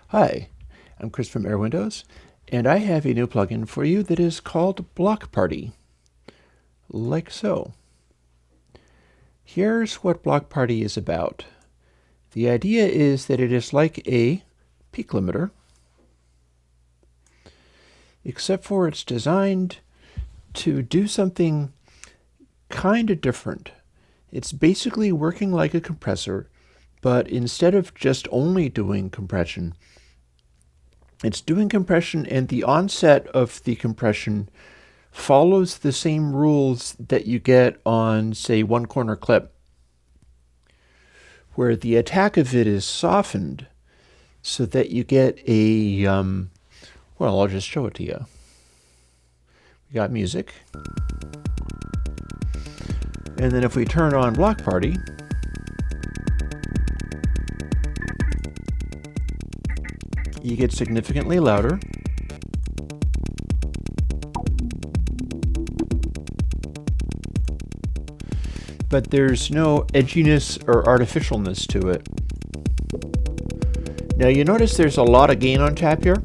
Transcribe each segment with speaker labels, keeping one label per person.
Speaker 1: Hi, I'm Chris from Airwindows, and I have a new plugin for you that is called BlockParty, like so. Here's what BlockParty is about. The idea is that it is like a peak limiter, except for it's designed to do something kind of different. It's basically working like a compressor, but instead of just only doing compression, it's doing compression, and the onset of the compression follows the same rules that you get on, say, OneCornerClip, where the attack of it is softened so that you get a, well, I'll just show it to you. We got music. And then if we turn on BlockParty, you get significantly louder. But there's no edginess or artificialness to it. Now you notice there's a lot of gain on tap here,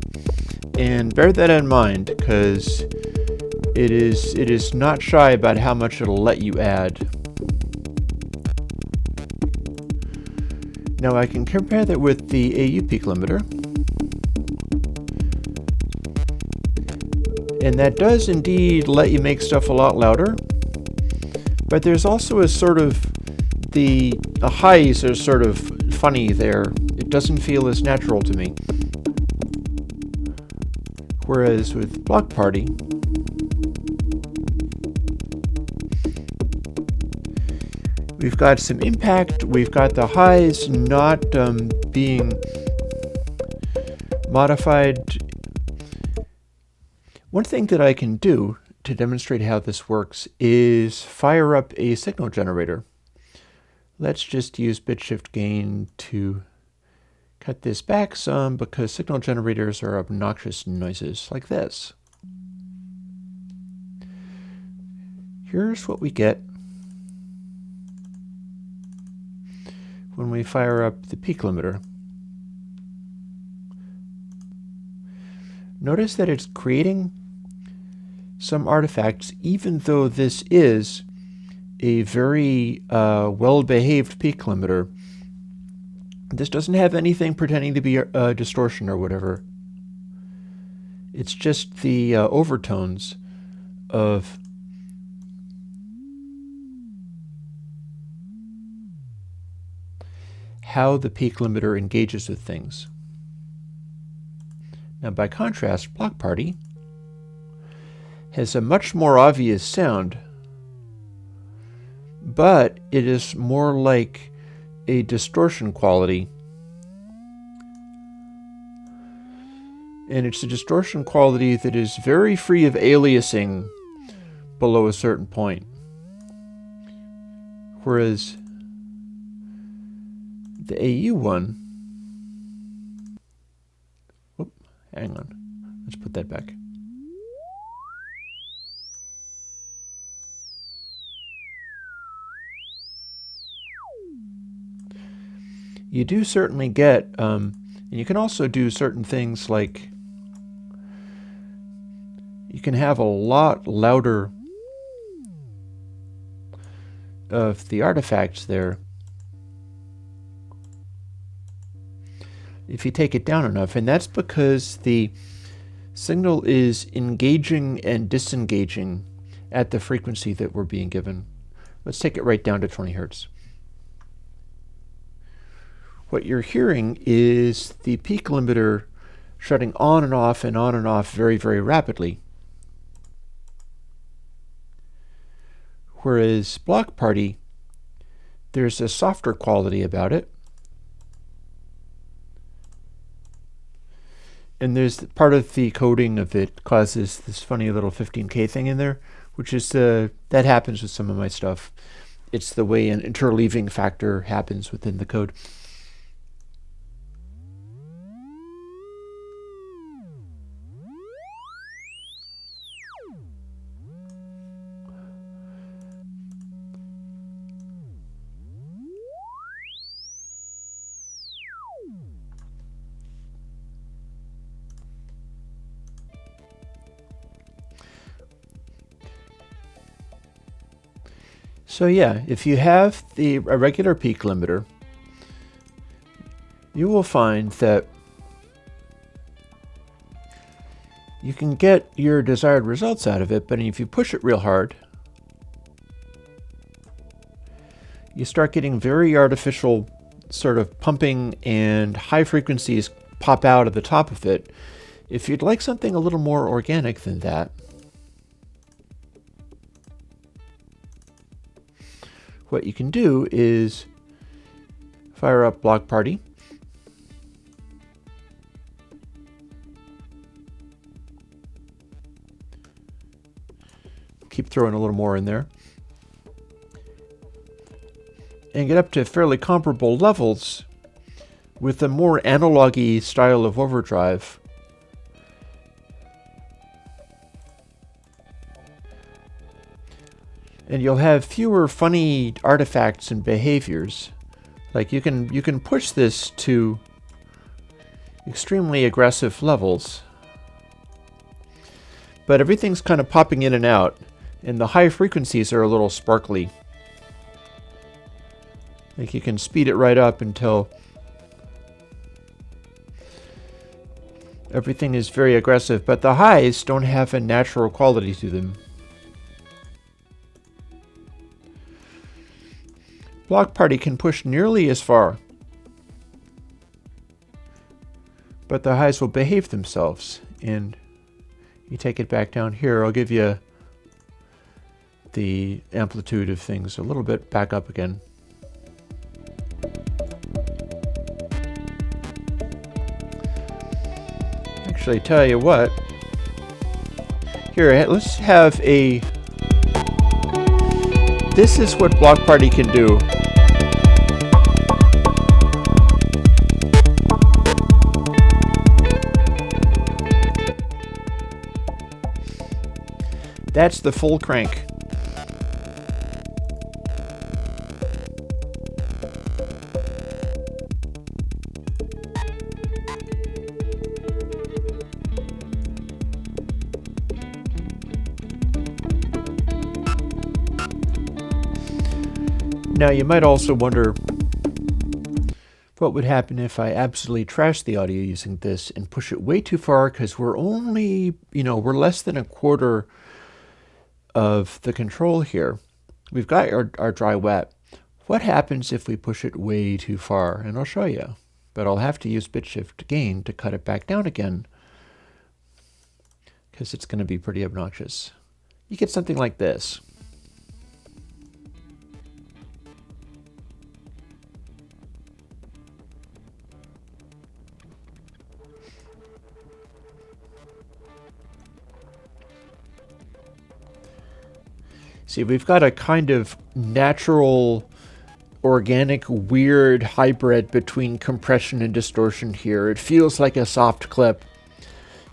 Speaker 1: and bear that in mind because it is not shy about how much it'll let you add. Now I can compare that with the AU peak limiter, and that does indeed let you make stuff a lot louder. But there's also a sort of, the highs are sort of funny there. It doesn't feel as natural to me. Whereas with BlockParty, we've got some impact. We've got the highs not being modified. One thing that I can do to demonstrate how this works is fire up a signal generator. Let's just use bit shift gain to cut this back some because signal generators are obnoxious noises like this. Here's what we get when we fire up the peak limiter. Notice that it's creating some artifacts, even though this is a very well-behaved peak limiter. This doesn't have anything pretending to be a distortion or whatever. It's just the overtones of how the peak limiter engages with things. Now, by contrast, BlockParty has a much more obvious sound, but it is more like a distortion quality. And it's a distortion quality that is very free of aliasing below a certain point. Whereas the AU one, whoop, hang on, let's put that back. You do certainly get, and you can also do certain things like you can have a lot louder of the artifacts there if you take it down enough, and that's because the signal is engaging and disengaging at the frequency that we're being given. Let's take it right down to 20 Hertz. What you're hearing is the peak limiter shutting on and off and on and off very, very rapidly. Whereas BlockParty, there's a softer quality about it. And there's part of the coding of it causes this funny little 15K thing in there, which is, that happens with some of my stuff. It's the way an interleaving factor happens within the code. So yeah, if you have a regular peak limiter, you will find that you can get your desired results out of it, but if you push it real hard, you start getting very artificial sort of pumping and high frequencies pop out of the top of it. If you'd like something a little more organic than that, what you can do is fire up BlockParty. Keep throwing a little more in there. And get up to fairly comparable levels with a more analog-y style of overdrive. And you'll have fewer funny artifacts and behaviors. Like you can push this to extremely aggressive levels, but everything's kind of popping in and out, and the high frequencies are a little sparkly. Like you can speed it right up until everything is very aggressive, but the highs don't have a natural quality to them. BlockParty can push nearly as far, but the highs will behave themselves. And you take it back down here, I'll give you the amplitude of things a little bit back up again. Actually, tell you what, here, let's have a, this is what BlockParty can do. That's the full crank. Now you might also wonder what would happen if I absolutely trash the audio using this and push it way too far, because we're only, we're less than a quarter of the control here. We've got our dry wet. What happens if we push it way too far? And I'll show you, but I'll have to use bit shift gain to cut it back down again, because it's going to be pretty obnoxious. You get something like this. See, we've got a kind of natural, organic, weird hybrid between compression and distortion here. It feels like a soft clip.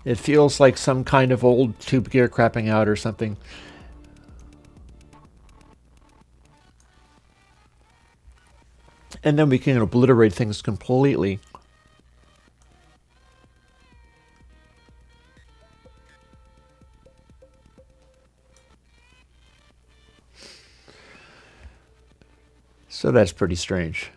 Speaker 1: It feels like some kind of old tube gear crapping out or something. And then we can obliterate things completely. So that's pretty strange.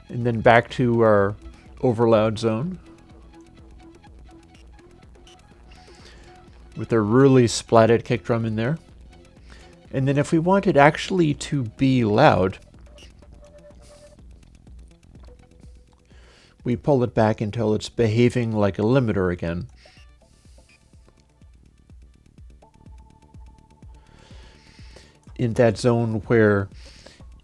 Speaker 1: And then back to our overloud zone with a really splatted kick drum in there. And then if we want it actually to be loud, we pull it back until it's behaving like a limiter again. In that zone where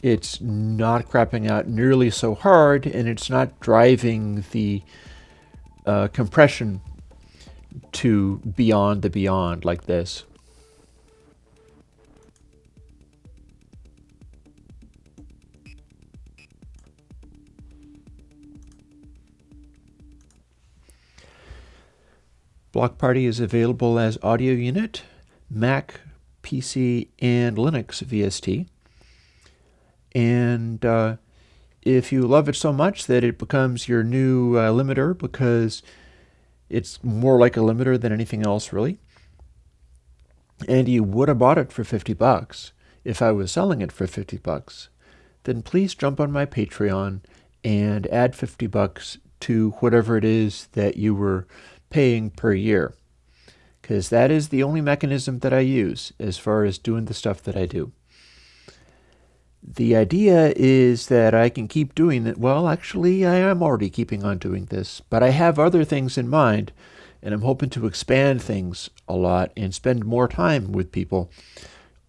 Speaker 1: it's not crapping out nearly so hard and it's not driving the compression to beyond the beyond like this. BlockParty is available as audio unit, Mac, PC, and Linux VST. And if you love it so much that it becomes your new limiter, because it's more like a limiter than anything else, really, and you would have bought it for $50 if I was selling it for $50, then please jump on my Patreon and add $50 to whatever it is that you were paying per year, because that is the only mechanism that I use as far as doing the stuff that I do. The idea is that I can keep doing it. Well, actually, I am already keeping on doing this, but I have other things in mind, and I'm hoping to expand things a lot and spend more time with people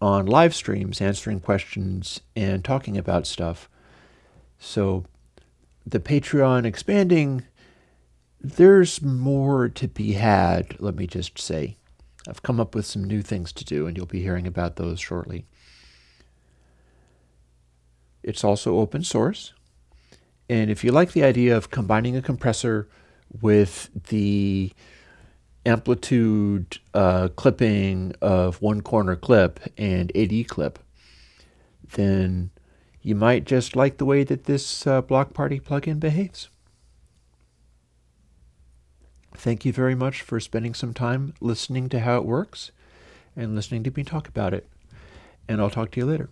Speaker 1: on live streams, answering questions and talking about stuff. So the Patreon expanding, there's more to be had, let me just say. I've come up with some new things to do, and you'll be hearing about those shortly. It's also open source, and if you like the idea of combining a compressor with the amplitude clipping of OneCornerClip and AD-Clip, then you might just like the way that this BlockParty plugin behaves. Thank you very much for spending some time listening to how it works and listening to me talk about it. And I'll talk to you later.